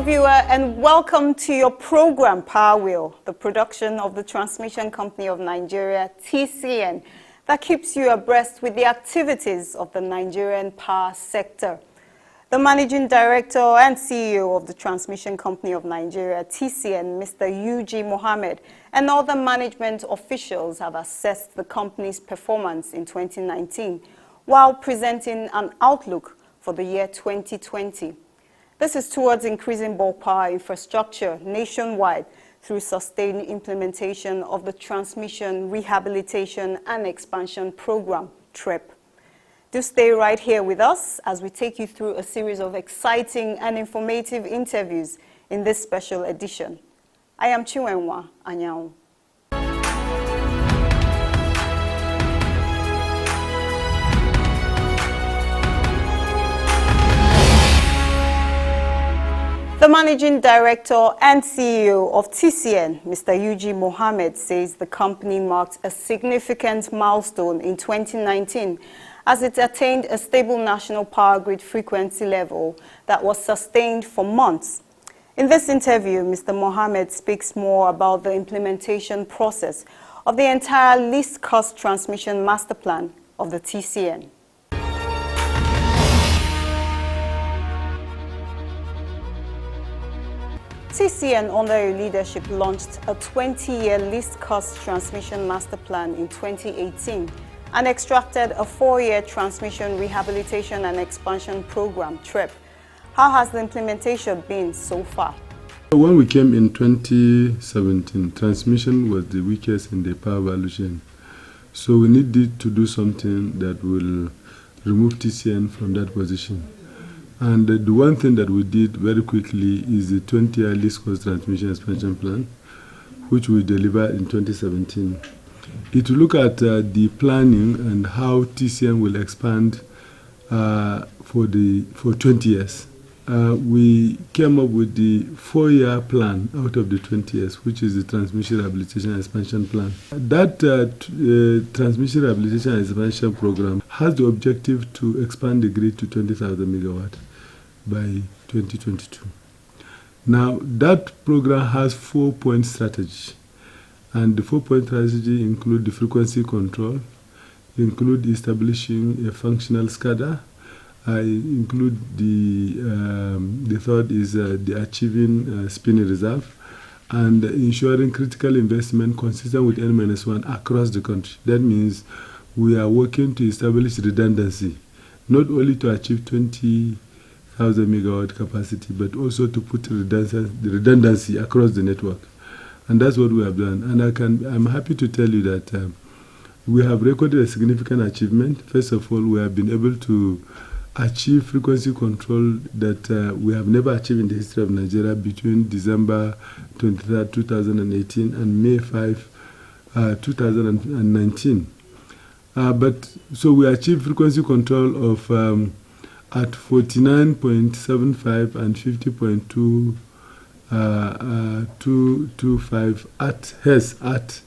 Hello viewer, and welcome to your program Power Wheel, the production of the Transmission Company of Nigeria, TCN, that keeps you abreast with the activities of the Nigerian power sector. The Managing Director and CEO of the Transmission Company of Nigeria, TCN, Mr. UG Mohammed, and other management officials have assessed the company's performance in 2019 while presenting an outlook for the year 2020. This is towards increasing bulk power infrastructure nationwide through sustained implementation of the Transmission Rehabilitation and Expansion Program, TREP. Do stay right here with us as we take you through a series of exciting and informative interviews in this special edition. I am Chiwenwa Anyao. The Managing Director and CEO of TCN, Mr. UG Mohammed, says the company marked a significant milestone in 2019 as it attained a stable national power grid frequency level that was sustained for months. In this interview, Mr. Mohammed speaks more about the implementation process of the entire least cost transmission master plan of the TCN. TCN, under your leadership, launched a 20-year least cost transmission master plan in 2018 and extracted a 4-year transmission rehabilitation and expansion program, TREP. How has the implementation been so far? When we came in 2017, transmission was the weakest in the power value chain. So we needed to do something that will remove TCN from that position. And the one thing that we did very quickly is the 20-year least cost transmission expansion plan, which we delivered in 2017. It will look at the planning and how TCN will expand for 20 years. We came up with the 4-year plan out of the 20 years, which is the Transmission Rehabilitation and Expansion Plan. That Transmission Rehabilitation and Expansion Program has the objective to expand the grid to 20,000 megawatt by 2022. Now, that program has 4-point strategy. And the 4-point strategy include the frequency control, include establishing a functional SCADA, include the third is the achieving spinning reserve, and ensuring critical investment consistent with N-1 across the country. That means we are working to establish redundancy, not only to achieve 20,000 megawatt capacity, but also to put redundancy across the network. And that's what we have done. And I'm happy to tell you that we have recorded a significant achievement. First of all, we have been able to achieve frequency control that we have never achieved in the history of Nigeria between December 23rd, 2018 and May 5, 2019. So we achieved frequency control of at 49.75 and 50.2 225 at Hz at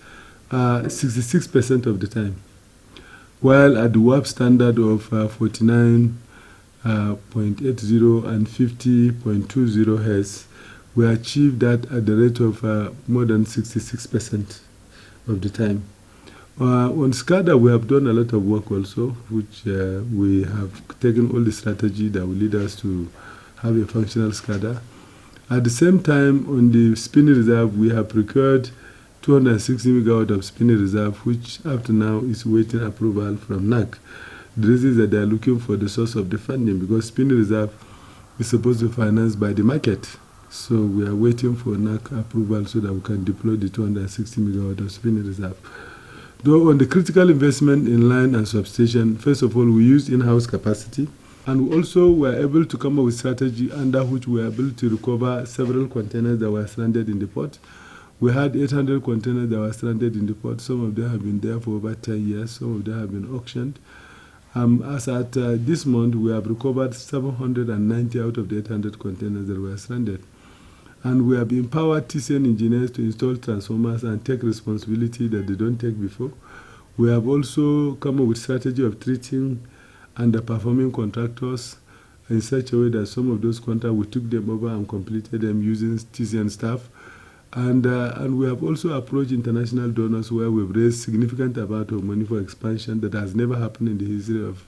66% of the time, while at the WAP standard of 49.80 and 50.20 Hz, we achieved that at the rate of more than 66% of the time. On SCADA, we have done a lot of work also, which we have taken all the strategy that will lead us to have a functional SCADA. At the same time, on the spinning reserve, we have procured 260 megawatt of spinning reserve, which up to now is waiting approval from NAC. The reason is that they are looking for the source of the funding, because spinning reserve is supposed to be financed by the market. So we are waiting for NAC approval so that we can deploy the 260 megawatt of spinning reserve. Though on the critical investment in line and substation, first of all, we used in-house capacity. And we also were able to come up with strategy under which we were able to recover several containers that were stranded in the port. We had 800 containers that were stranded in the port. Some of them have been there for over 10 years. Some of them have been auctioned. As at this month, we have recovered 790 out of the 800 containers that were stranded. And we have empowered TCN engineers to install transformers and take responsibility that they don't take before. We have also come up with strategy of treating underperforming contractors in such a way that some of those contracts, we took them over and completed them using TCN staff. And we have also approached international donors where we've raised significant amount of money for expansion that has never happened in the history of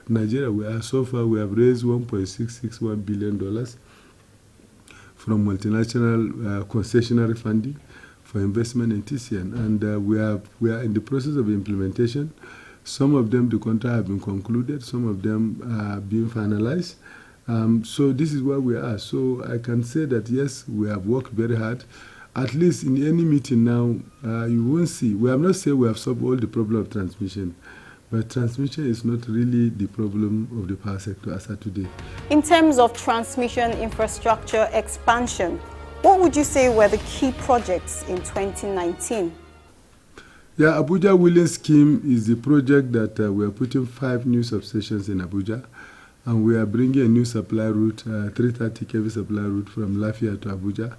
Nigeria. So far, we have raised $1.661 billion from multinational concessionary funding for investment in TCN. And we are in the process of implementation. Some of them, the contract have been concluded. Some of them are being finalized. So this is where we are. So I can say that, yes, we have worked very hard. At least in any meeting now, you won't see. We have not said we have solved all the problem of transmission, but transmission is not really the problem of the power sector as of today. In terms of transmission infrastructure expansion, what would you say were the key projects in 2019? Yeah, Abuja Wheeling Scheme is the project that we are putting 5 new substations in Abuja, and we are bringing a new supply route, 330 kV supply route from Lafia to Abuja.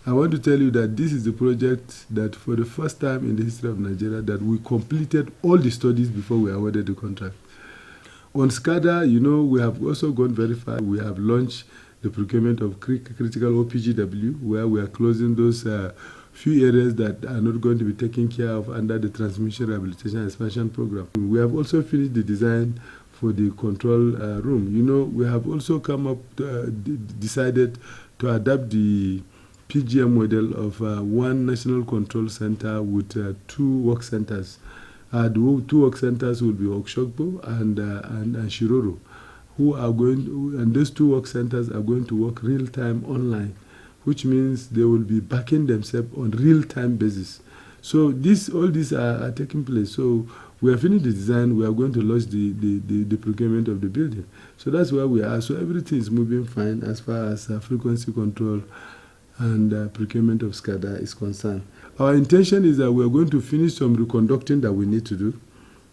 I want to tell you that this is the project that for the first time in the history of Nigeria that we completed all the studies before we awarded the contract. On SCADA, you know, we have also gone very far. We have launched the procurement of critical OPGW, where we are closing those few areas that are not going to be taken care of under the Transmission Rehabilitation and Expansion Program. We have also finished the design for the control room. You know, we have also come up, decided to adapt the PGM model of one national control center with 2 work centers. The 2 work centers will be Okshogbo and Shiroro, who are and those 2 work centers are going to work real-time online, which means they will be backing themselves on real-time basis. So all these are taking place. So we have finished the design. We are going to launch the procurement of the building. So that's where we are. So everything is moving fine as far as frequency control and procurement of SCADA is concerned. Our intention is that we are going to finish some reconducting that we need to do.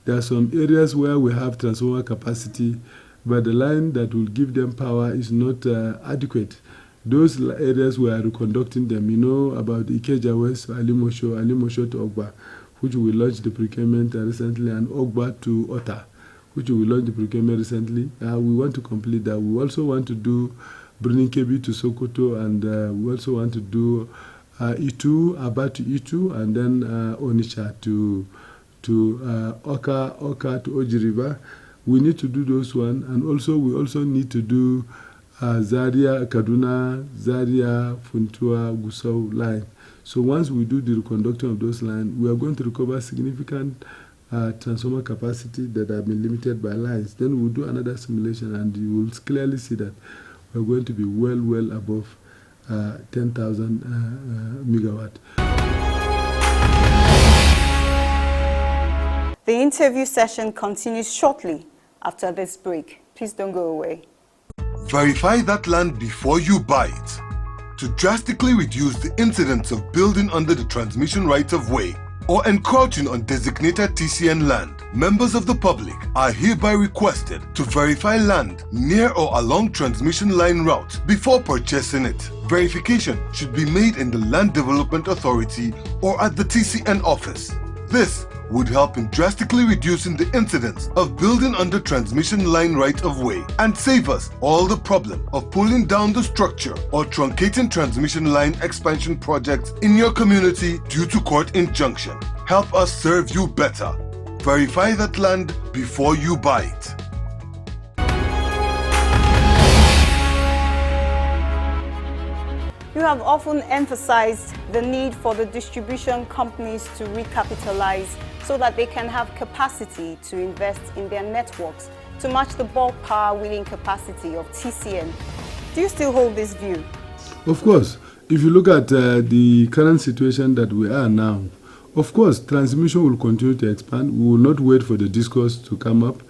There are some areas where we have transformer capacity, but the line that will give them power is not adequate. Those areas we are reconducting them. You know about Ikeja West, Alimosho to Ogba, which we launched the procurement recently, and Ogba to Ota, which we launched the procurement recently. We want to complete that. We also want to do Birnin Kebbi to Sokoto, and we also want to do Itu, Aba to Itu, and then Onitsha to Oka to Oji River. We need to do those one, and also we also need to do Zaria, Kaduna, Zaria, Funtua, Gusau line. So once we do the reconducting of those lines, we are going to recover significant transformer capacity that have been limited by lines. Then we'll do another simulation, and you will clearly see that we're going to be well above 10,000 megawatt. The interview session continues shortly after this break. Please don't go away. Verify that land before you buy it. To drastically reduce the incidence of building under the transmission right-of-way or encroaching on designated TCN land, members of the public are hereby requested to verify land near or along transmission line route before purchasing it. Verification should be made in the Land Development Authority or at the TCN office. This would help in drastically reducing the incidence of building under transmission line right-of-way and save us all the problem of pulling down the structure or truncating transmission line expansion projects in your community due to court injunction. Help us serve you better. Verify that land before you buy it. You have often emphasized the need for the distribution companies to recapitalize so that they can have capacity to invest in their networks to match the bulk power wheeling capacity of TCN. Do you still hold this view? Of course. If you look at the current situation that we are now, of course, transmission will continue to expand. We will not wait for the discourse to come up,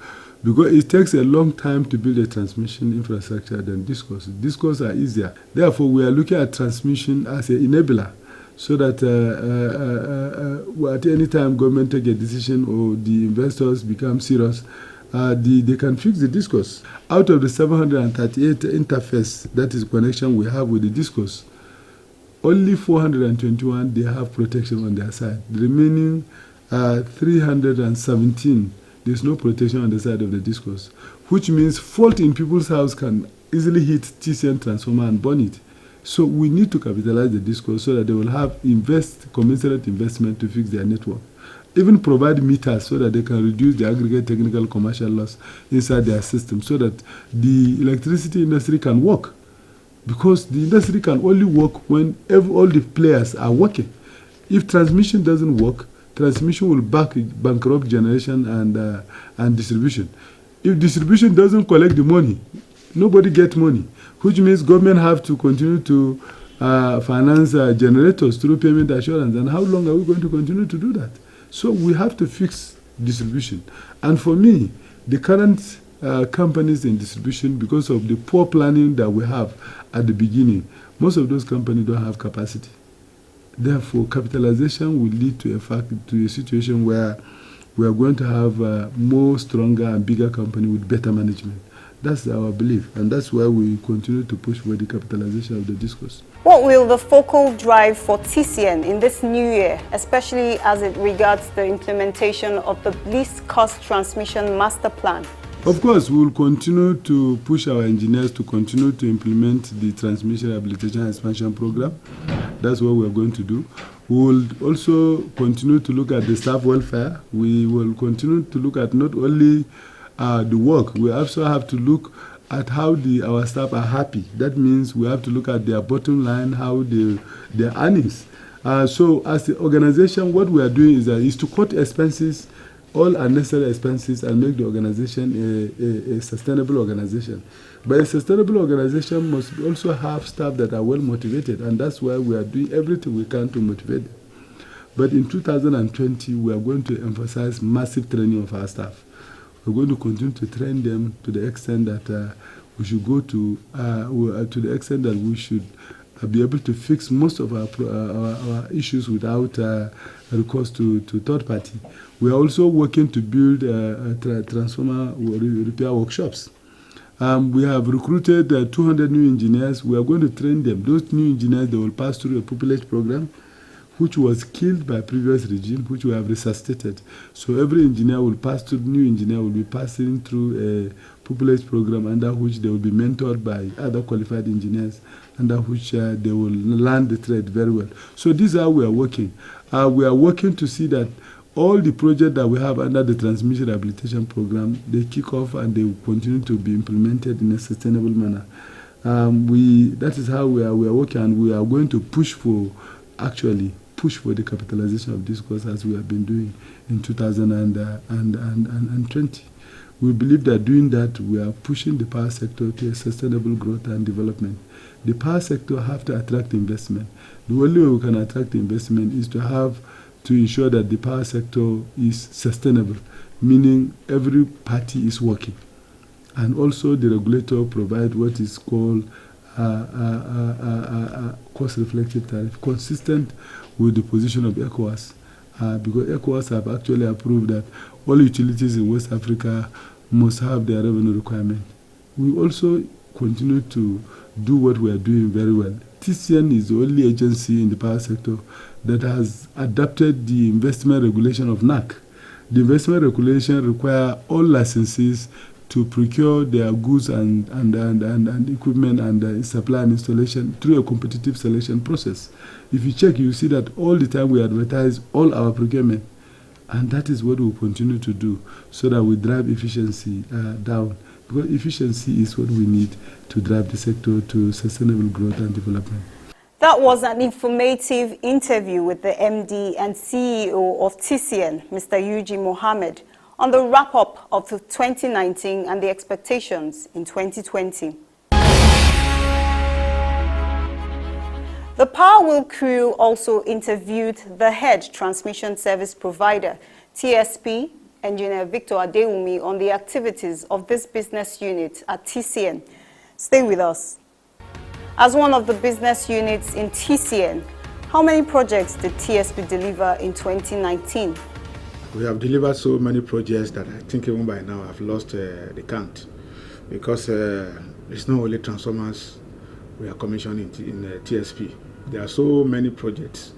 because it takes a long time to build a transmission infrastructure than discourse. Discourse are easier. Therefore, we are looking at transmission as an enabler, so that at any time government take a decision or the investors become serious, they can fix the discourse. Out of the 738 interface, that is connection we have with the discourse, only 421, they have protection on their side. The remaining 317, there's no protection on the side of the discourse, which means fault in people's house can easily hit TCN transformer and burn it. So we need to capitalize the discourse so that they will have commensurate investment to fix their network. Even provide meters so that they can reduce the aggregate technical commercial loss inside their system so that the electricity industry can work. Because the industry can only work when all the players are working. If transmission doesn't work, transmission will bankrupt generation and distribution. If distribution doesn't collect the money, nobody gets money, which means government have to continue to finance generators through payment assurance. And how long are we going to continue to do that? So we have to fix distribution. And for me, the current companies in distribution, because of the poor planning that we have at the beginning, most of those companies don't have capacity. Therefore, capitalization will lead to a situation where we are going to have more stronger and bigger company with better management. That's our belief, and that's why we continue to push for the capitalization of the discourse. What will the focal drive for TCN in this new year, especially as it regards the implementation of the least cost transmission master plan? Of course, we will continue to push our engineers to continue to implement the transmission rehabilitation expansion program. That's what we are going to do. We will also continue to look at the staff welfare. We will continue to look at not only the work, we also have to look at how our staff are happy. That means we have to look at their bottom line, how their earnings. So as the organization, what we are doing is to cut expenses, all unnecessary expenses, and make the organization a sustainable organization. But a sustainable organization must also have staff that are well motivated, and that's why we are doing everything we can to motivate them. But in 2020, we are going to emphasize massive training of our staff. We're going to continue to train them to the extent that we should go to the extent that we should be able to fix most of our issues without recourse to third party. We are also working to build transformer repair workshops. We have recruited 200 new engineers. We are going to train them. Those new engineers, they will pass through a pupillage program, which was killed by previous regime, which we have resuscitated. So every engineer will pass through, new engineer will be passing through a pupillage program under which they will be mentored by other qualified engineers, under which they will learn the trade very well. So this is how we are working. We are working to see that all the projects that we have under the transmission rehabilitation program, they kick off and they will continue to be implemented in a sustainable manner. That is how we are working, and we are going to push for the capitalization of this course as we have been doing in 2020. We believe that doing that, we are pushing the power sector to a sustainable growth and development. The power sector have to attract investment. The only way we can attract investment is to ensure that the power sector is sustainable, meaning every party is working. And also the regulator provide what is called cost-reflective tariff, consistent with the position of ECOWAS, because ECOWAS have actually approved that all utilities in West Africa must have their revenue requirement. We also continue to do what we are doing very well. TCN is the only agency in the power sector that has adopted the investment regulation of NAC. The investment regulation requires all licensees to procure their goods and equipment and supply and installation through a competitive selection process. If you check, you see that all the time we advertise all our procurement, and that is what we will continue to do so that we drive efficiency down, because efficiency is what we need to drive the sector to sustainable growth and development. That was an informative interview with the MD and CEO of TCN, Mr. Eugene Mohammed, on the wrap-up of 2019 and the expectations in 2020. The Power Wheel crew also interviewed the head transmission service provider, TSP, Engineer Victor Adewumi, on the activities of this business unit at TCN. Stay with us. As one of the business units in TCN, how many projects did TSP deliver in 2019? We have delivered so many projects that I think even by now I've lost the count, because it's not only transformers we are commissioning in TSP. There are so many projects,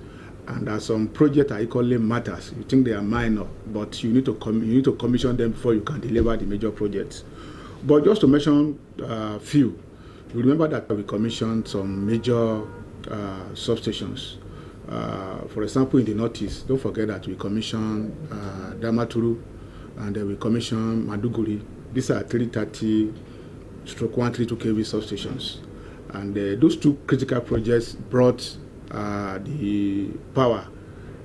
and there are some projects that equally matters. You think they are minor, but you need to commission them before you can deliver the major projects. But just to mention a few, You remember that we commissioned some major substations. For example, in the Northeast, don't forget that we commissioned Damaturu, and then we commissioned Maduguri. These are 330/132 kV substations. And those two critical projects brought the power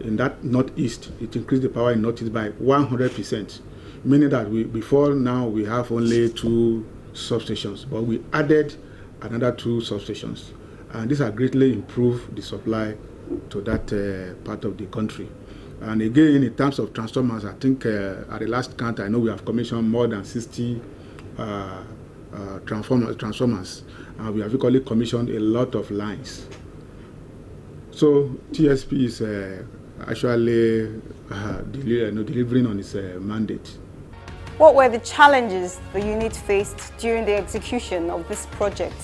in that Northeast. It increased the power in Northeast by 100%, meaning that before now we have only 2 substations, but we added another 2 substations. And this has greatly improved the supply to that part of the country. And again, in terms of transformers, I think at the last count, I know we have commissioned more than 60 transformers. We have equally commissioned a lot of lines. So TSP is actually delivering on its mandate. What were the challenges the unit faced during the execution of this project?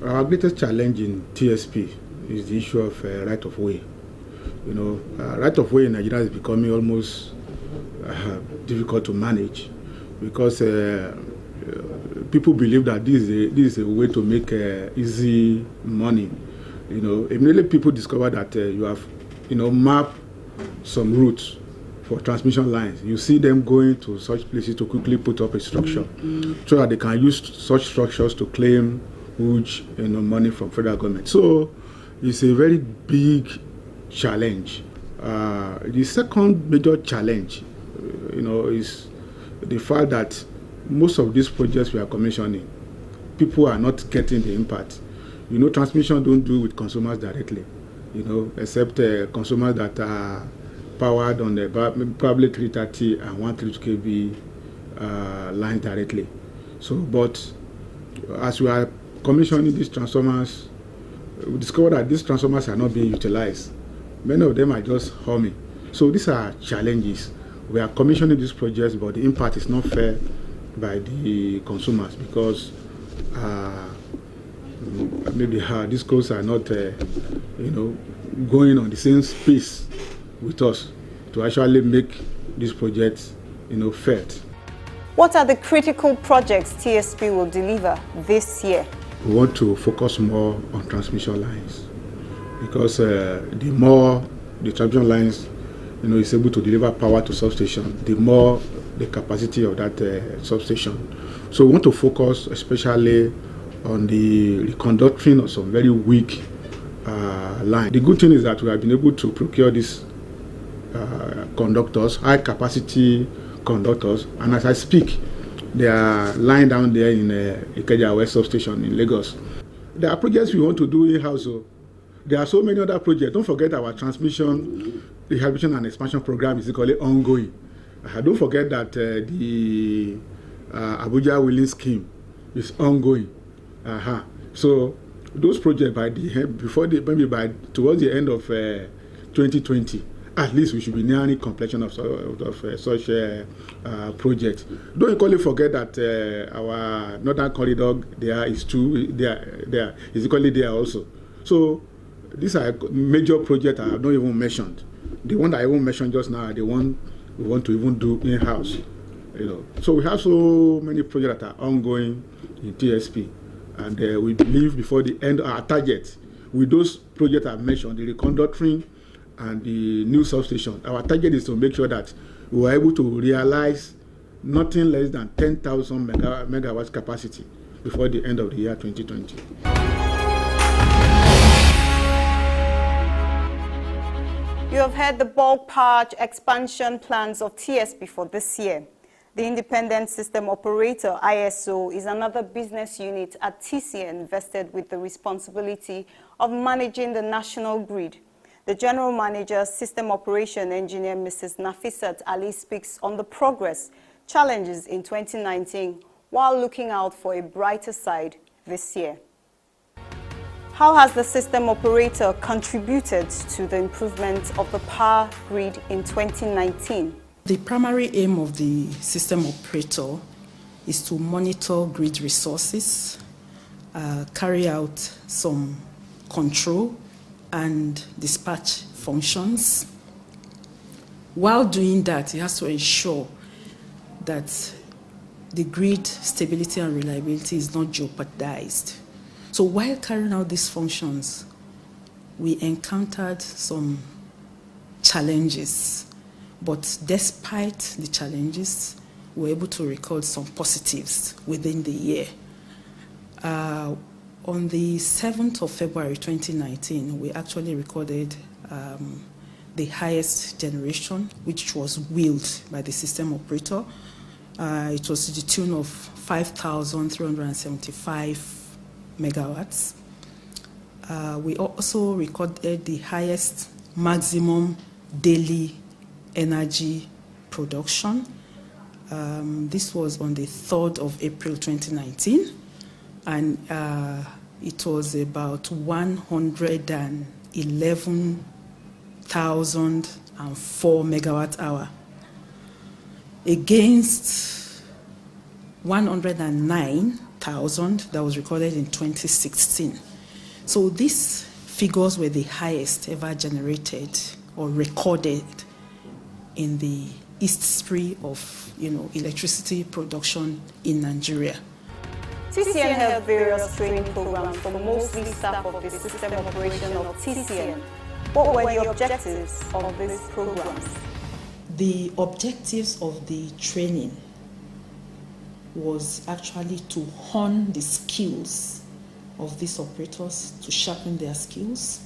Our greatest challenge in TSP is the issue of right of way. You know, right of way in Nigeria is becoming almost difficult to manage because people believe that this is a way to make easy money. You know, immediately people discover that you have, mapped some routes for transmission lines. You see them going to such places to quickly put up a structure so that they can use such structures to claim huge, money from federal government. So it's a very big challenge. The second major challenge, is the fact that most of these projects we are commissioning, people are not getting the impact. Transmission don't do with consumers directly, except consumers that are powered on the probably 330 and 132 kV lines directly. So, but as we are commissioning these transformers, we discover that these transformers are not being utilized. Many of them are just humming. So these are challenges. We are commissioning these projects, but the impact is not fair by the consumers because maybe these codes are not, going on the same space with us to actually make these projects, fair. What are the critical projects TSP will deliver this year? We want to focus more on transmission lines because the more the transmission lines, is able to deliver power to substation, the more the capacity of that substation. So we want to focus especially on the reconductoring of some very weak line. The good thing is that we have been able to procure these conductors, high capacity conductors, and as I speak, they are lying down there in Ikeja West substation in Lagos. There are projects we want to do in-house. So there are so many other projects. Don't forget our transmission, rehabilitation and expansion program is equally ongoing. Don't forget that the Abuja Wheeling Scheme is ongoing. So those projects towards the end of 2020, at least we should be nearing completion of such projects. Don't equally forget that our northern corridor there is equally there also. So these are major projects I have not even mentioned. The one that I even mentioned just now are the one we want to even do in-house. So we have so many projects that are ongoing in TSP, and we believe before the end of our target with those projects I mentioned, the reconductoring and the new substation, our target is to make sure that we are able to realize nothing less than 10,000 megawatts capacity before the end of the year 2020. You have heard the bulk power expansion plans of TSP for this year. The Independent System Operator, ISO, is another business unit at TCN vested with the responsibility of managing the national grid. The General Manager, System Operation Engineer, Mrs. Nafisat Ali, speaks on the progress, challenges in 2019, while looking out for a brighter side this year. How has the System Operator contributed to the improvement of the power grid in 2019? The primary aim of the System Operator is to monitor grid resources, carry out some control and dispatch functions. While doing that, he has to ensure that the grid stability and reliability is not jeopardized. So while carrying out these functions, we encountered some challenges, but despite the challenges, we were able to record some positives within the year. On the 7th of February 2019, we actually recorded the highest generation, which was wheeled by the system operator. It was to the tune of 5,375 megawatts. We also recorded the highest maximum daily energy production. This was on the 3rd of April 2019, and it was about 111,004 megawatt hour against 109,000 that was recorded in 2016. So these figures were the highest ever generated or recorded in the history of electricity production in Nigeria. TCN held various training programs for mostly staff of the system operation of TCN. What were the objectives of these programs? The objectives of the training was actually to hone the skills of these operators, to sharpen their skills,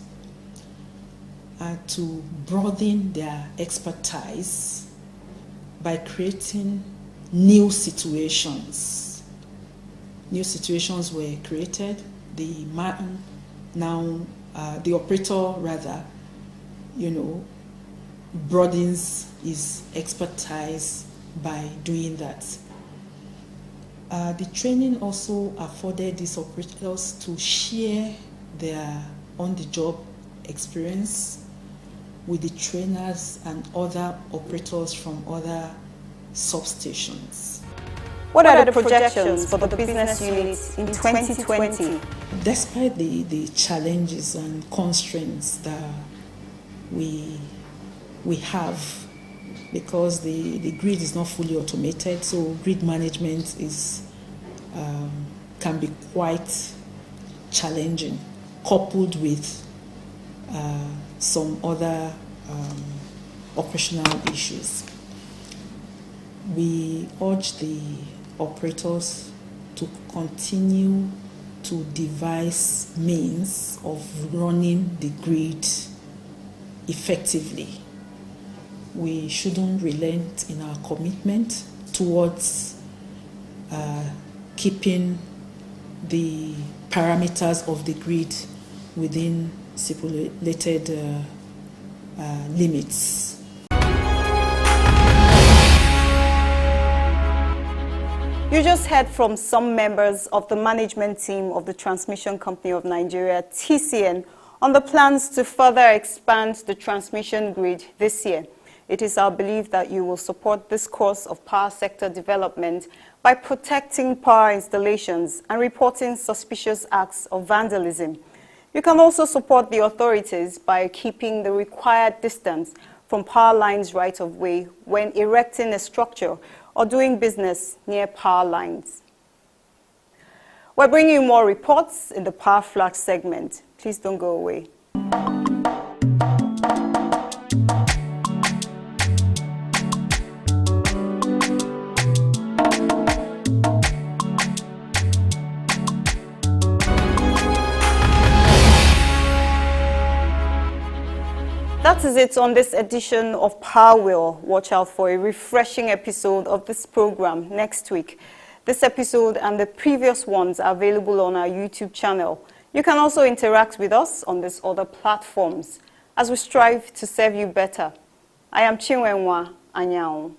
to broaden their expertise by creating new situations. New situations were created. The operator rather, broadens his expertise by doing that. The training also afforded these operators to share their on-the-job experience with the trainers and other operators from other substations. What are the projections for the business units in 2020? Despite the challenges and constraints that we have, because the grid is not fully automated, so grid management can be quite challenging, coupled with some other operational issues. We urge the operators to continue to devise means of running the grid effectively. We shouldn't relent in our commitment towards keeping the parameters of the grid within stipulated limits. You just heard from some members of the management team of the Transmission Company of Nigeria, TCN, on the plans to further expand the transmission grid this year. It is our belief that you will support this course of power sector development by protecting power installations and reporting suspicious acts of vandalism. You can also support the authorities by keeping the required distance from power lines right-of-way when erecting a structure or doing business near power lines. We're bringing you more reports in the Power Flash segment. Please don't go away. That is it on this edition of Power Wheel. Watch out for a refreshing episode of this program next week. This episode and the previous ones are available on our YouTube channel. You can also interact with us on these other platforms as we strive to serve you better. I am Chinwenwa Anyao.